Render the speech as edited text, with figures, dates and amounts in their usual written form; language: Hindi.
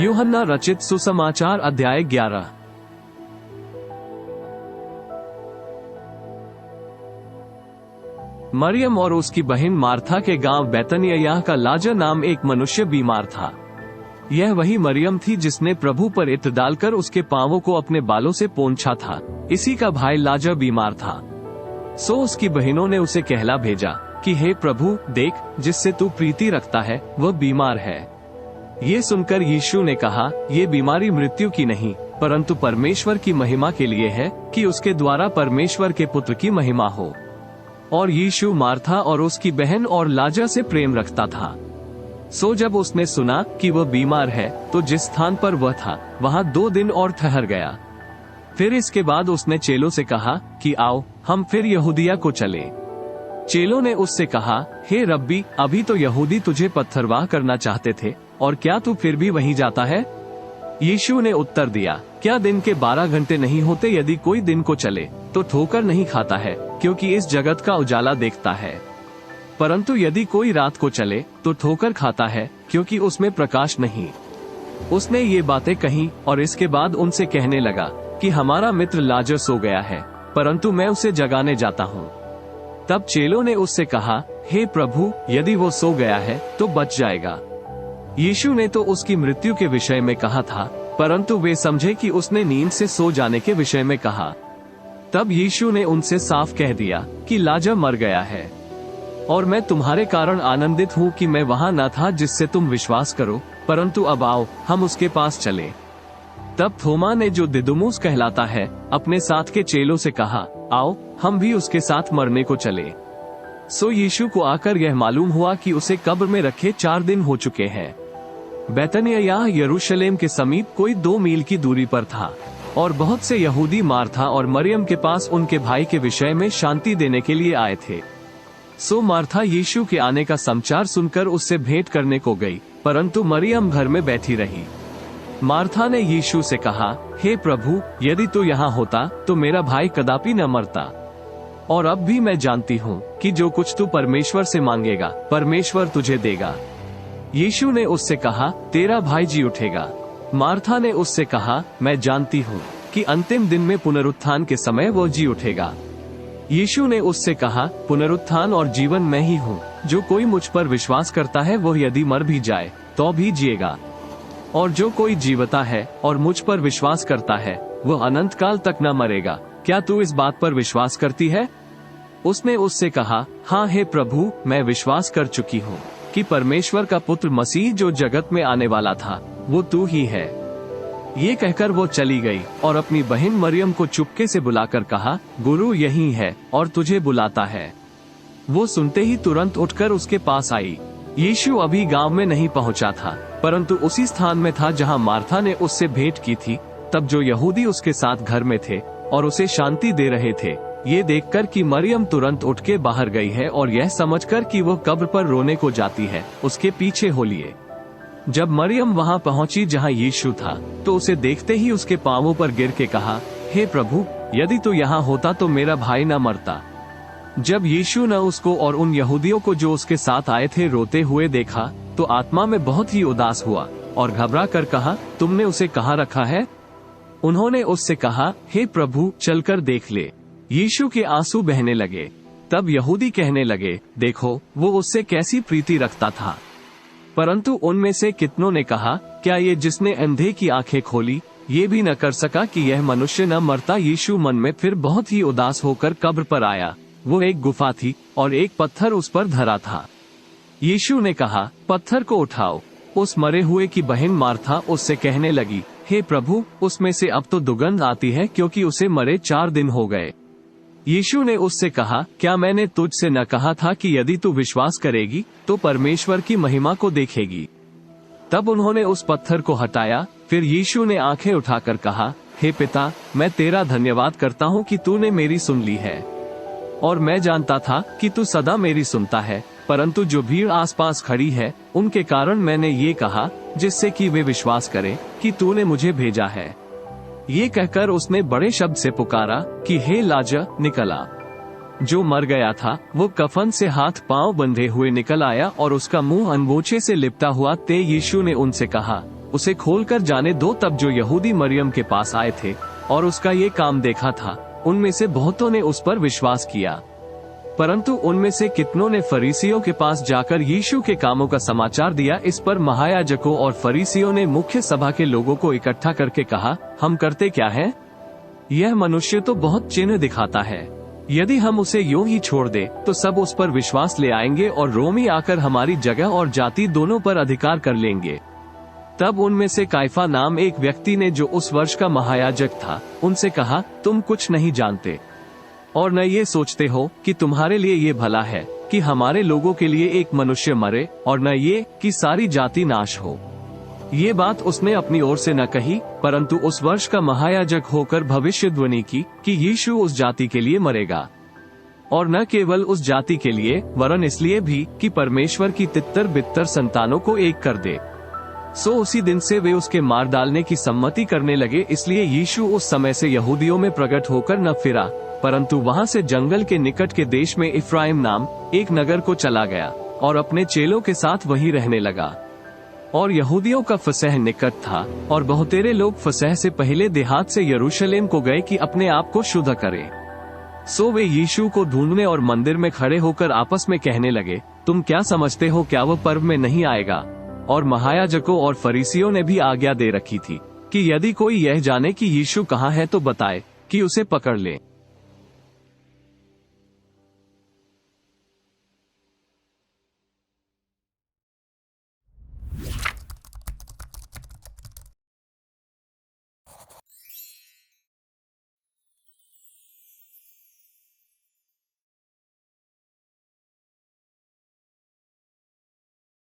यूहन्ना रचित सुसमाचार अध्याय 11। मरियम और उसकी बहन मार्था के गांव बैतनिय्याह का लाजर नाम एक मनुष्य बीमार था। यह वही मरियम थी जिसने प्रभु पर इत्र डालकर उसके पांवों को अपने बालों से पोंछा था। इसी का भाई लाजर बीमार था। सो उसकी बहनों ने उसे कहला भेजा कि हे प्रभु, देख, जिससे तू प्रीति रखता है वह बीमार है। ये सुनकर यीशु ने कहा, ये बीमारी मृत्यु की नहीं, परंतु परमेश्वर की महिमा के लिए है, कि उसके द्वारा परमेश्वर के पुत्र की महिमा हो। और यीशु मार्था और उसकी बहन और लाजर से प्रेम रखता था। सो जब उसने सुना कि वह बीमार है, तो जिस स्थान पर वह था वहां 2 दिन और ठहर गया। फिर इसके बाद उसने चेलों से कहा कि आओ, हम फिर यहूदिया को चले। चेलों ने उससे कहा, हे रब्बी, अभी तो यहूदी तुझे पत्थरवाह करना चाहते थे, और क्या तू फिर भी वहीं जाता है? यीशु ने उत्तर दिया, क्या दिन के 12 घंटे नहीं होते? यदि कोई दिन को चले तो ठोकर नहीं खाता है, क्योंकि इस जगत का उजाला देखता है। परंतु यदि कोई रात को चले तो ठोकर खाता है, क्योंकि उसमें प्रकाश नहीं। उसने ये बातें कही और इसके बाद उनसे कहने लगा कि हमारा मित्र लाजर सो गया है, परंतु मैं उसे जगाने जाता हूँ। तब चेलों ने उससे कहा, हे प्रभु, यदि वो सो गया है तो बच जाएगा। यीशु ने तो उसकी मृत्यु के विषय में कहा था, परंतु वे समझे कि उसने नींद से सो जाने के विषय में कहा। तब यीशु ने उनसे साफ कह दिया कि लाजर मर गया है, और मैं तुम्हारे कारण आनंदित हूँ कि मैं वहां न था, जिससे तुम विश्वास करो, परंतु अब आओ, हम उसके पास चले। तब थोमा ने, जो दिदुमुस कहलाता है, अपने साथ के चेलों से कहा, आओ, हम भी उसके साथ मरने को चले। सो यीशु को आकर यह मालूम हुआ कि उसे कब्र में रखे 4 दिन हो चुके हैं। बैतनिय्याह यरूशलेम के समीप कोई 2 मील की दूरी पर था, और बहुत से यहूदी मार्था और मरियम के पास उनके भाई के विषय में शांति देने के लिए आए थे। सो मार्था यीशु के आने का समाचार सुनकर उससे भेंट करने को गई, परंतु मरियम घर में बैठी रही। मार्था ने यीशु से कहा, हे प्रभु, यदि तू यहाँ होता तो मेरा भाई कदापि न मरता। और अब भी मैं जानती हूँ कि जो कुछ तू परमेश्वर से मांगेगा, परमेश्वर तुझे देगा। यीशु ने उससे कहा, तेरा भाई जी उठेगा। मार्था ने उससे कहा, मैं जानती हूँ कि अंतिम दिन में पुनरुत्थान के समय वो जी उठेगा। यीशु ने उससे कहा, पुनरुत्थान और जीवन मैं ही हूँ। जो कोई मुझ पर विश्वास करता है वह यदि मर भी जाए तो भी जिएगा, और जो कोई जीवता है और मुझ पर विश्वास करता है वह अनंत काल तक न मरेगा। क्या तू इस बात पर विश्वास करती है? उसने उससे कहा, हाँ हे प्रभु, मैं विश्वास कर चुकी हूँ कि परमेश्वर का पुत्र मसीह जो जगत में आने वाला था वो तू ही है। ये कहकर वो चली गई और अपनी बहन मरियम को चुपके से बुलाकर कहा, गुरु यहीं है और तुझे बुलाता है। वो सुनते ही तुरंत उठकर उसके पास आई। यीशु अभी गांव में नहीं पहुंचा था, परंतु उसी स्थान में था जहां मार्था ने उससे भेंट की थी। तब जो यहूदी उसके साथ घर में थे और उसे शांति दे रहे थे, ये देखकर कि मरियम तुरंत उठ के बाहर गई है और यह समझकर कि वह कब्र पर रोने को जाती है, उसके पीछे हो लिए। जब मरियम वहां पहुंची जहां यीशु था, तो उसे देखते ही उसके पांवों पर गिर के कहा, हे प्रभु, यदि तू यहाँ होता तो मेरा भाई न मरता। जब यीशु ने उसको और उन यहूदियों को जो उसके साथ आए थे रोते हुए देखा, तो आत्मा में बहुत ही उदास हुआ और घबरा कर कहा, तुमने उसे कहाँ रखा है? उन्होंने उससे कहा, हे प्रभु, चलकर देख ले। यीशु के आंसू बहने लगे। तब यहूदी कहने लगे, देखो, वो उससे कैसी प्रीति रखता था। परंतु उनमें से कितनों ने कहा, क्या ये जिसने अंधे की आंखें खोली, ये भी न कर सका कि यह मनुष्य न मरता? यीशु मन में फिर बहुत ही उदास होकर कब्र पर आया। वो एक गुफा थी और एक पत्थर उस पर धरा था। यीशु ने कहा, पत्थर को उठाओ। उस मरे हुए की बहन मार्था उससे कहने लगी, हे प्रभु, उसमें से अब तो दुर्गंध आती है, क्योंकि उसे मरे 4 दिन हो गए। यीशु ने उससे कहा, क्या मैंने तुझसे न कहा था कि यदि तू विश्वास करेगी तो परमेश्वर की महिमा को देखेगी? तब उन्होंने उस पत्थर को हटाया। फिर यीशु ने आंखें उठाकर कहा, हे पिता, मैं तेरा धन्यवाद करता हूँ कि तूने मेरी सुन ली है। और मैं जानता था कि तू सदा मेरी सुनता है, परंतु जो भीड़ आसपास खड़ी है उनके कारण मैंने ये कहा, जिससे कि वे विश्वास करें कि तूने मुझे भेजा है। ये कहकर उसने बड़े शब्द से पुकारा कि हे लाजर, निकल आ। जो मर गया था वो कफन से हाथ पांव बंधे हुए निकल आया और उसका मुंह अनबोछे से लिपटा हुआ थे। यीशु ने उनसे कहा, उसे खोलकर जाने दो। तब जो यहूदी मरियम के पास आए थे और उसका ये काम देखा था, उनमें से बहुतों ने उस पर विश्वास किया, परंतु उनमें से कितनों ने फरीसियों के पास जाकर यीशु के कामों का समाचार दिया। इस पर महायाजकों और फरीसियों ने मुख्य सभा के लोगों को इकट्ठा करके कहा, हम करते क्या हैं? यह मनुष्य तो बहुत चिन्ह दिखाता है। यदि हम उसे यूं ही छोड़ दे तो सब उस पर विश्वास ले आएंगे और रोमी आकर हमारी जगह और जाति दोनों पर अधिकार कर लेंगे। तब उनमें से काइफा नाम एक व्यक्ति ने, जो उस वर्ष का महायाजक था, उनसे कहा, तुम कुछ नहीं जानते और न ये सोचते हो कि तुम्हारे लिए ये भला है कि हमारे लोगों के लिए एक मनुष्य मरे, और न ये कि सारी जाति नाश हो। ये बात उसने अपनी ओर से न कही, परंतु उस वर्ष का महायाजक होकर भविष्यद्वाणी की कि यीशु उस जाति के लिए मरेगा, और न केवल उस जाति के लिए, वरन इसलिए भी कि परमेश्वर की तितर बित्तर संतानों को एक कर दे। सो उसी दिन से वे उसके मार डालने की सम्मति करने लगे। इसलिए यीशु उस समय से यहूदियों में प्रकट होकर न फिरा, परंतु वहां से जंगल के निकट के देश में इफ्राइम नाम एक नगर को चला गया और अपने चेलों के साथ वहीं रहने लगा। और यहूदियों का फसह निकट था, और बहुतेरे लोग फसह से पहले देहात से यरूशलेम को गए कि अपने आप को शुद्ध करें। सो वे यीशु को ढूंढने और मंदिर में खड़े होकर आपस में कहने लगे, तुम क्या समझते हो, क्या वह पर्व में नहीं आएगा? और महायाजकों और फरीसियों ने भी आज्ञा दे रखी थी कि यदि कोई यह जाने कि यीशु कहाँ है तो बताए कि उसे पकड़ ले।